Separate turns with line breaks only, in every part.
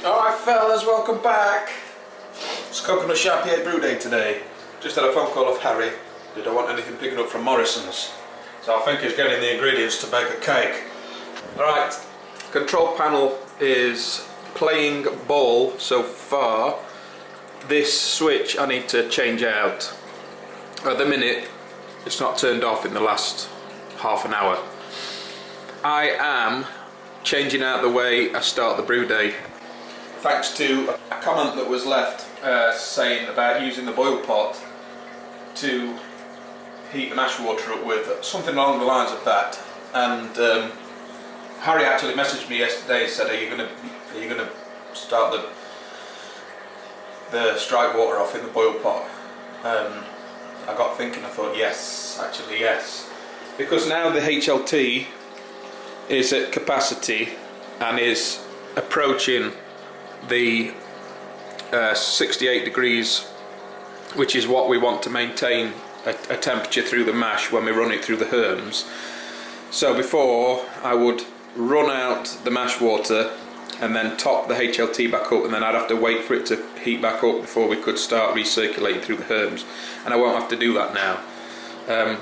Alright fellas, welcome back. It's Coconut Charpier Brew Day today. Just had a phone call off Harry. Did I want anything picking up from Morrison's? So I think he's getting the ingredients to bake a cake. Alright, control panel is playing ball so far. This switch I need to change out. At the minute it's not turned off in the last half an hour. I am changing out the way I start the brew day, thanks to a comment that was left saying about using the boil pot to heat the mash water up with, something along the lines of that. And Harry actually messaged me yesterday and said, are you gonna start the strike water off in the boil pot? I got thinking, I thought yes, actually yes, because now the HLT is at capacity and is approaching the 68 degrees, which is what we want to maintain a temperature through the mash when we run it through the herms. So before I would run out the mash water and then top the HLT back up, and then I'd have to wait for it to heat back up before we could start recirculating through the herms, and I won't have to do that now.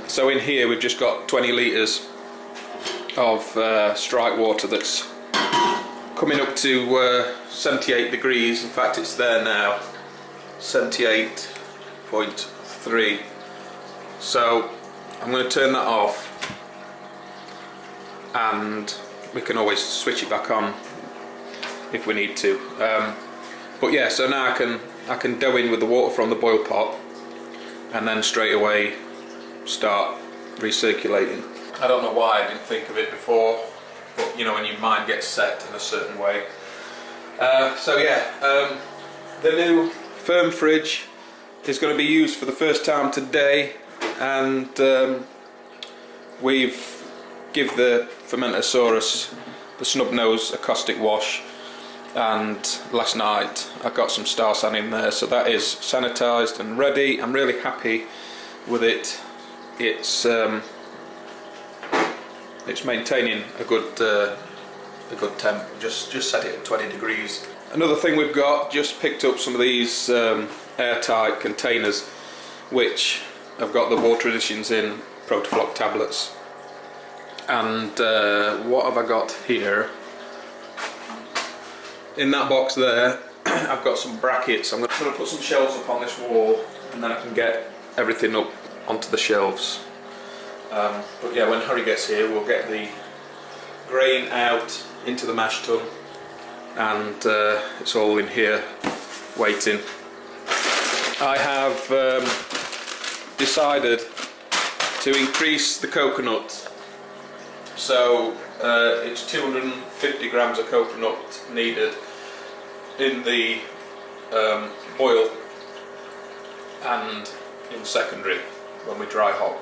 So in here we've just got 20 litres of strike water that's coming up to 78 degrees. In fact, it's there now, 78.3. So I'm going to turn that off, and we can always switch it back on if we need to. But yeah, so now I can dough in with the water from the boil pot, and then straight away start recirculating. I don't know why I didn't think of it before, but you know, when your mind gets set in a certain way. So yeah, the new firm fridge is going to be used for the first time today, and we've give the Fermentasaurus, the snub nose, a caustic wash, and last night I got some star san in there, so that is sanitized and ready. I'm really happy with it. It's maintaining a good temp. Just set it at 20 degrees. Another thing we've got, just picked up some of these airtight containers, which have got the water additions in, Protafloc tablets. And what have I got here? In that box there, I've got some brackets. I'm going to put some shelves up on this wall, and then I can get everything up onto the shelves. But yeah, when Harry gets here, we'll get the grain out into the mash tun, and it's all in here waiting. I have decided to increase the coconut, so it's 250 grams of coconut needed in the boil and in secondary when we dry hop.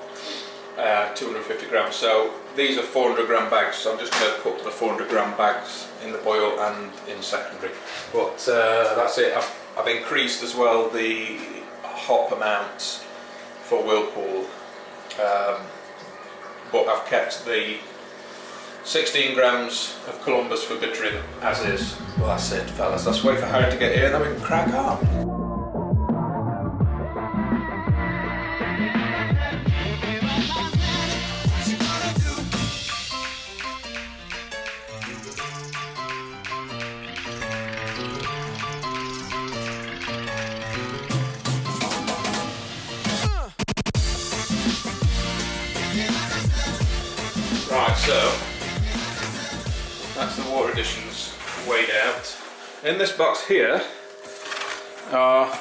250 grams, so these are 400 gram bags, so I'm just going to put the 400 gram bags in the boil and in secondary. But that's it. I've increased as well the hop amounts for whirlpool, but I've kept the 16 grams of Columbus for bittering as is. Well, that's it fellas, let's wait for Harry to get here and then we can crack on. Right, so that's the water additions weighed out. In this box here are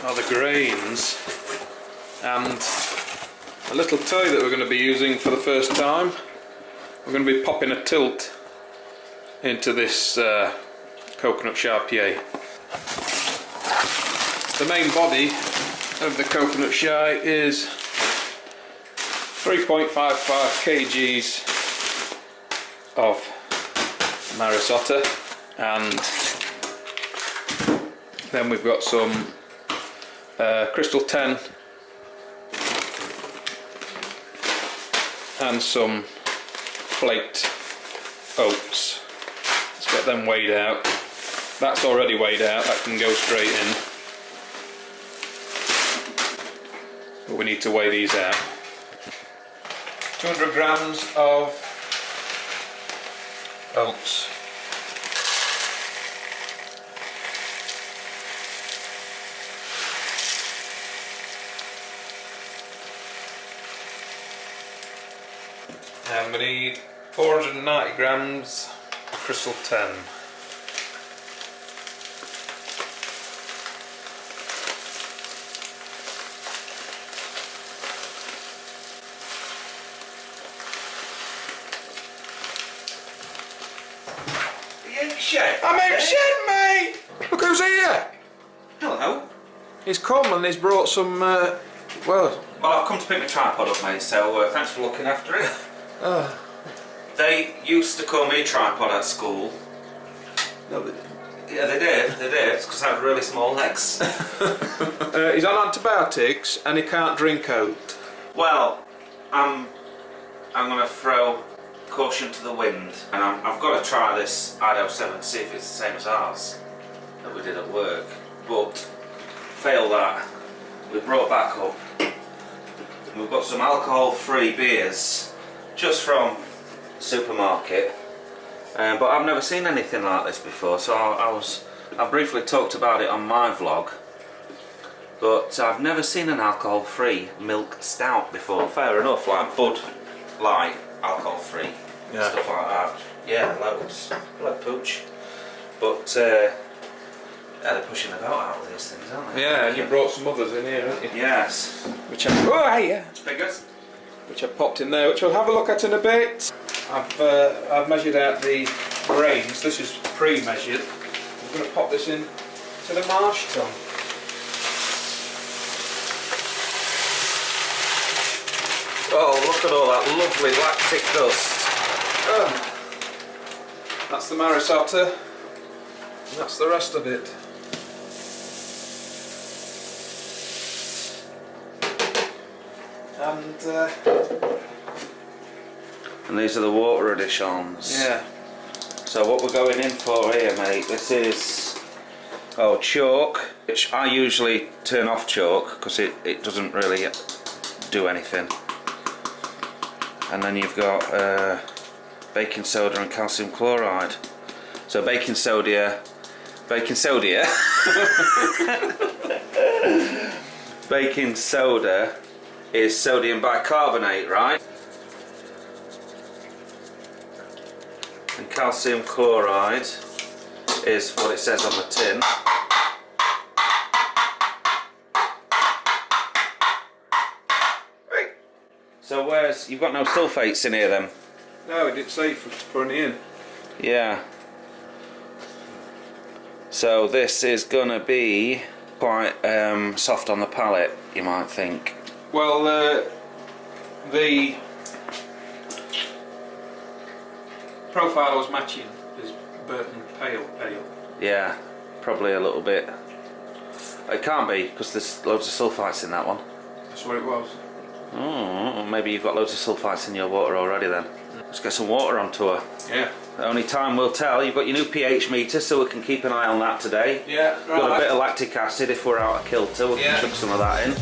the grains and a little toy that we're going to be using for the first time. We're going to be popping a tilt into this coconut charpier. The main body of the coconut shy is 3.55 kgs of Marisota, and then we've got some Crystal 10 and some flaked oats. Get them weighed out. That's already weighed out, that can go straight in. But we need to weigh these out. 200 grams of oats. And we need 490 grams Crystal 10. I'm in shed, mate! Look who's here!
Hello.
He's come and he's brought some, well,
I've come to pick my tripod up, mate, so thanks for looking after it. They used to call me tripod at school.
no,
Yeah, they did, it's because I have really small legs.
he's on antibiotics and he can't drink oat.
Well, I'm going to throw caution to the wind, and I've got to try this IDO 7 to see if it's the same as ours that we did at work. But fail that, we brought back up. And we've got some alcohol-free beers just from the supermarket, but I've never seen anything like this before. So I briefly talked about it on my vlog, but I've never seen an alcohol-free milk stout before. Fair enough, like Bud Light, alcohol-free,
Yeah.
stuff like that. Yeah, loads. Like pooch. But yeah, they're pushing the boat out with these things, aren't they?
Yeah, and you brought some others in here, haven't you?
Yes.
Which I
Figures?
which I popped in there, which we'll have a look at in a bit. I've measured out the grains. This is pre-measured. I'm going to pop this in to the mash tun.
Oh, look at all that lovely lactic dust.
That's the Marisota. That's the rest of it.
And these are the water additions.
Yeah.
So what we're going in for here, mate, this is chalk, which I usually turn off chalk because it doesn't really do anything. And then you've got baking soda and calcium chloride. So baking soda baking soda is sodium bicarbonate, right? And calcium chloride is what it says on the tin. So where's, you've got no sulfates in here then?
No, it didn't say for putting it in.
Yeah. So this is gonna be quite soft on the palate, you might think.
Well, the profile I was matching is Burton pale.
Yeah, probably a little bit. It can't be because there's loads of sulfites in that one.
That's what it was.
Oh, maybe you've got loads of sulfites in your water already then. Let's get some water onto her.
Yeah.
Only time will tell. You've got your new pH meter, so we can keep an eye on that today.
Yeah, right.
Got a bit of lactic acid if we're out of kilter. We can chuck some of that in.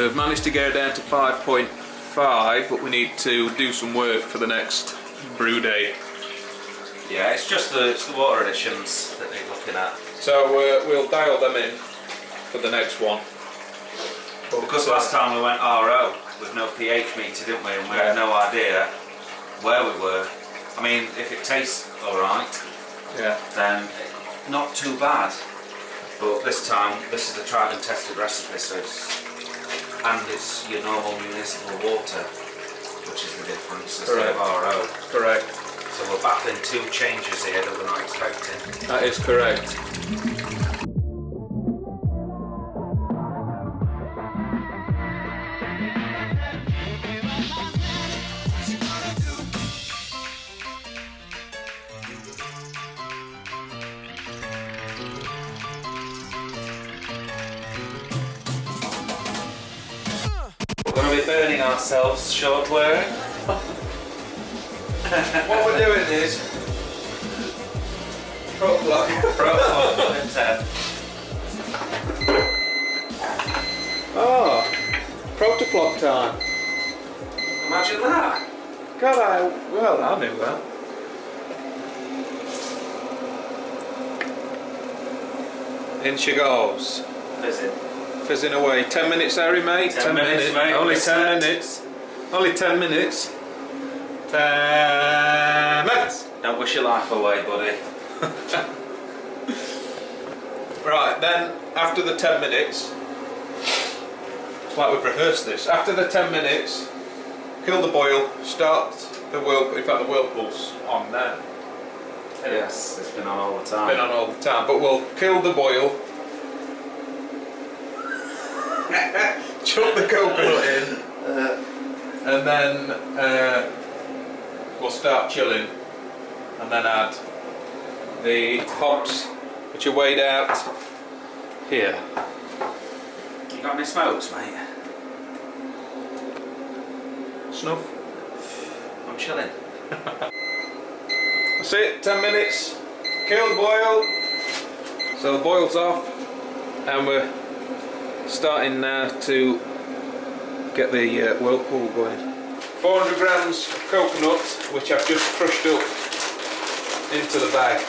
We've managed to get it down to 5.5, but we need to do some work for the next brew day.
Yeah, it's just the water additions that need looking at.
So we'll dial them in for the next one.
Because last time we went RO with no pH meter, didn't we? And we had no idea where we were. I mean, if it tastes alright, then not too bad. But this time, this is a tried and tested recipe, so it's your normal municipal water, which is the difference instead of RO.
Correct.
So we're battling two changes here that we're not expecting.
That is correct.
We're going to be burning ourselves short wearing.
What we're doing is protoflock. Oh, protoflock time.
Imagine that.
God, I knew that. In she goes.
Fizzing.
Fizzing away. 10 minutes, Harry, mate.
10 minutes, mate.
Only 10 minutes. Only 10 minutes. 10 minutes.
Don't wish your life away, buddy.
Right, then after the 10 minutes, it's like we've rehearsed this. After the 10 minutes, kill the boil, start the whirlpool. In fact, the whirlpool's on now.
Yes, it's been on all the time.
Been on all the time, but we'll kill the boil. Chuck the coconut in, and then we'll start chilling, and then add the hops, which are weighed out here.
You got any smokes, mate?
Snuff.
I'm chilling.
That's it, 10 minutes, kill the boil, so the boil's off, and we're starting now to get the whirlpool going. 400 grams of coconut, which I've just crushed up into the bag.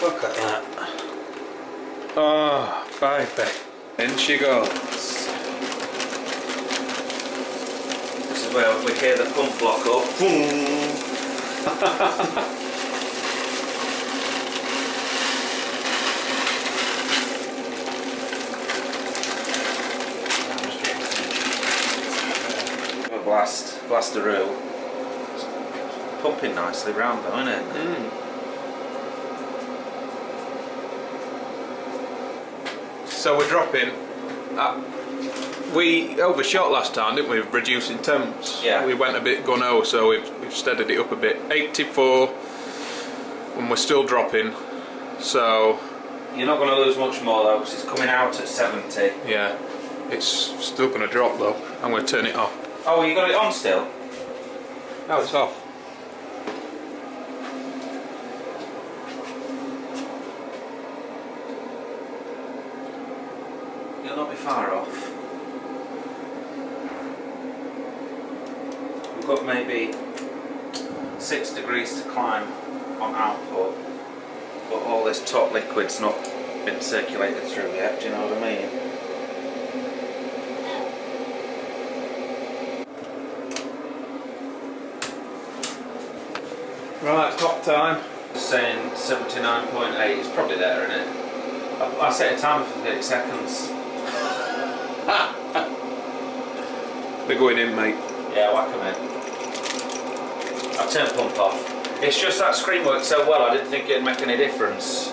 Look at that. Oh, baby. In she goes.
This is where we hear the pump lock up. Boom. Blasteroo. It's pumping nicely round though, isn't it?
Mm. So we're dropping. We overshot last time, didn't we? Reducing temps.
Yeah.
We went a bit gun-ho, so we've steadied it up a bit. 84, and we're still dropping. So
you're not going to lose much more though, because it's coming out at 70.
yeah, it's still going to drop though. I'm going to turn it off.
Oh, you got it on still?
No, it's off.
You'll not be far off. We've got maybe 6 degrees to climb on output, but all this top liquid's not been circulated through yet, do you know what I mean?
Right, top time.
Saying 79.8, it's probably there, isn't it? I set a timer for 30 seconds.
They're going in, mate.
Yeah, whack them in. I've turned pump off. It's just that screen worked so well, I didn't think it'd make any difference.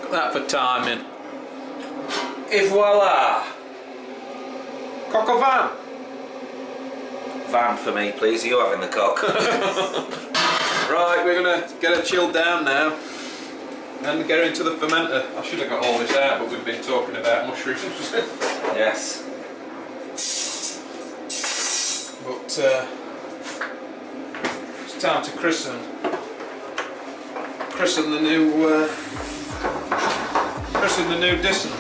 Look at that for timing.
Et voila!
Coq au vin.
Van for me, please. Are you having the cock?
Right, we're going to get her chilled down now and get her into the fermenter. I should have got all this out, but we've been talking about mushrooms.
Yes.
But it's time to christen the new Dison.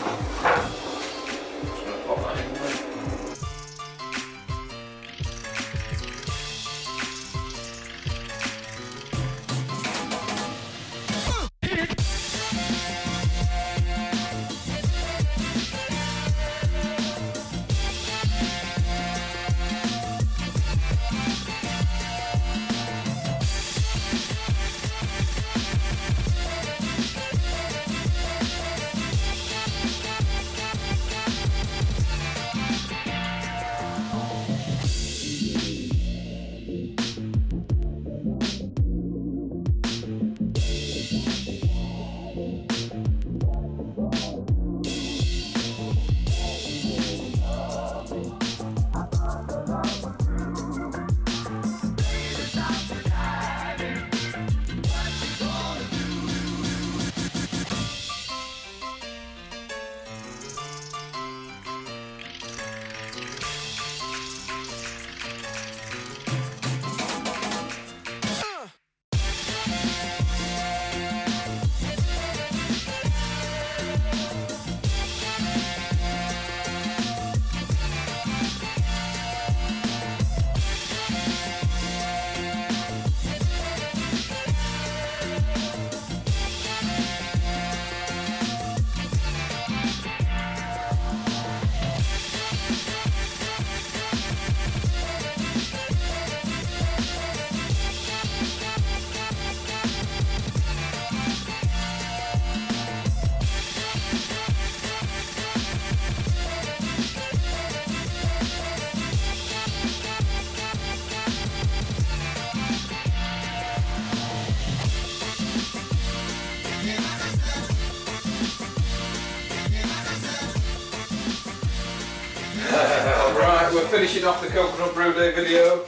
we're finishing off the coconut brew day video.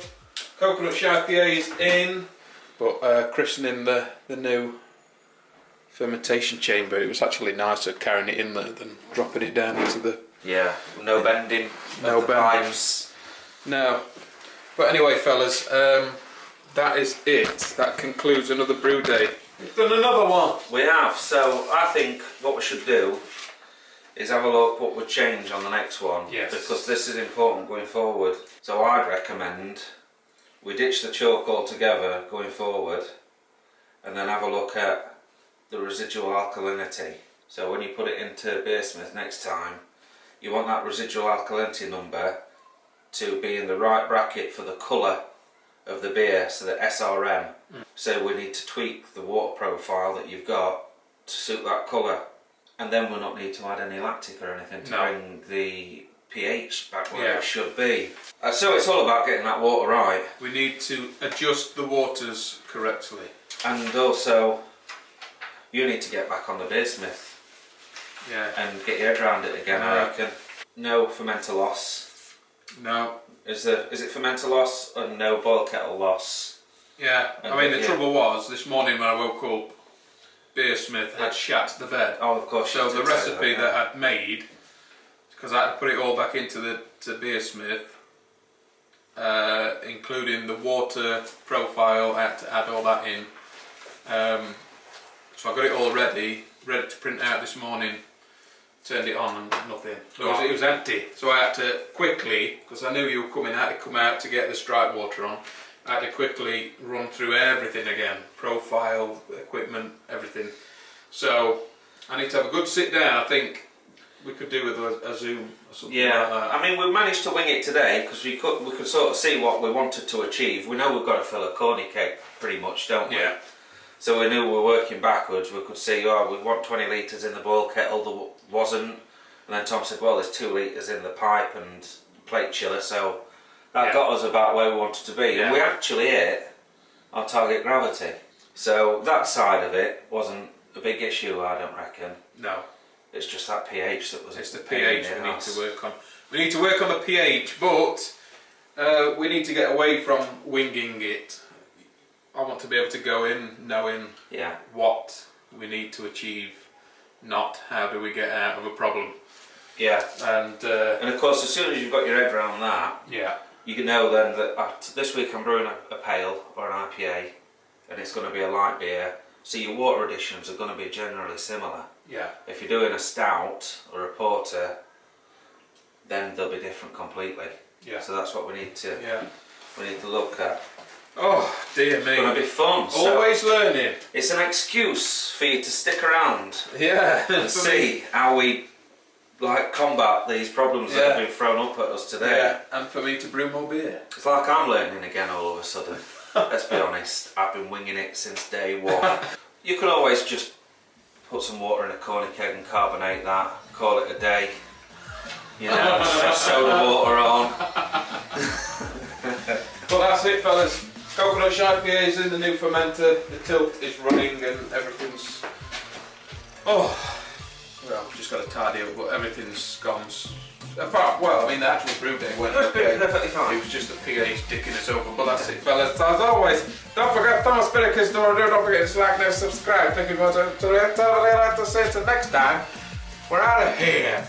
Coconut Chartier is in, but christening the new fermentation chamber. It was actually nicer carrying it in there than dropping it down into the...
Yeah, no bending.
No bending.
Pipes.
No. But anyway, fellas, that is it. That concludes another brew day. We've done another one.
We have. So I think what we should do is have a look what would change on the next one.
Yes.
Because this is important going forward. So I'd recommend we ditch the chalk altogether going forward, and then have a look at the residual alkalinity. So when you put it into Beersmith next time, you want that residual alkalinity number to be in the right bracket for the colour of the beer, so the SRM. So we need to tweak the water profile that you've got to suit that colour, and then we'll not need to add any lactic or anything to bring the pH back where it should be. So it's all about getting that water right.
We need to adjust the waters correctly.
And also, you need to get back on the Beersmith.
Yeah.
And get your head around it again, I reckon. No fermenter loss.
No.
Is it fermenter loss and no boil kettle loss?
Yeah.
And
I mean, the trouble was, this morning when I woke up, Beersmith had shat the bed.
Oh, of course.
So the recipe that I'd made, because I had to put it all back into the Beersmith, including the water profile, I had to add all that in. So I got it all ready to print out this morning. Turned it on and nothing. It was empty. So I had to quickly, because I knew you were coming, I had to come out to get the stripe water on. I had to quickly run through everything again. Profile, equipment, everything. So I need to have a good sit down. I think we could do with a Zoom or something like that.
I mean, we managed to wing it today because we could sort of see what we wanted to achieve. We know we've got to fill a corny cake pretty much, don't we?
Yeah.
So we knew we were working backwards. We could see, we want 20 litres in the boil kettle, there wasn't. And then Tom said, well, there's 2 litres in the pipe and plate chiller, so that got us about where we wanted to be.
Yeah.
And we actually hit our target gravity. So that side of it wasn't a big issue, I don't reckon.
No.
It's just that pH that was...
It's the pH we need to work on. We need to work on the pH, but we need to get away from winging it. I want to be able to go in knowing what we need to achieve, not how do we get out of a problem.
Yeah.
And
of course, as soon as you've got your head around that, you can know then that this week I'm brewing a pale or an IPA, and it's going to be a light beer. So your water additions are going to be generally similar.
Yeah.
If you're doing a stout or a porter, then they'll be different completely.
Yeah.
So that's what we need to look at.
Oh dear me.
It's going to be fun.
Always learning.
It's an excuse for you to stick around.
Yeah.
And see how we combat these problems that have been thrown up at us today.
Yeah. And for me to brew more beer.
It's like I'm learning again all of a sudden. Let's be honest, I've been winging it since day one. You can always just put some water in a corny keg and carbonate that, call it a day. You know, just have soda water on.
Well, that's it, fellas. Coconut Chartier is in the new fermenter. The tilt is running and everything's... well, just got to tidy up, but everything's gone. Well, I mean, the actual brew day went okay.
Perfectly fine.
It was just the pH dicking us over, but that's it, fellas. As always, don't forget Thomas Spinnaker's door. Don't forget to like and subscribe. Thank you very much. To say till next time, we're out of here.